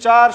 4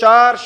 4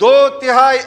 2/3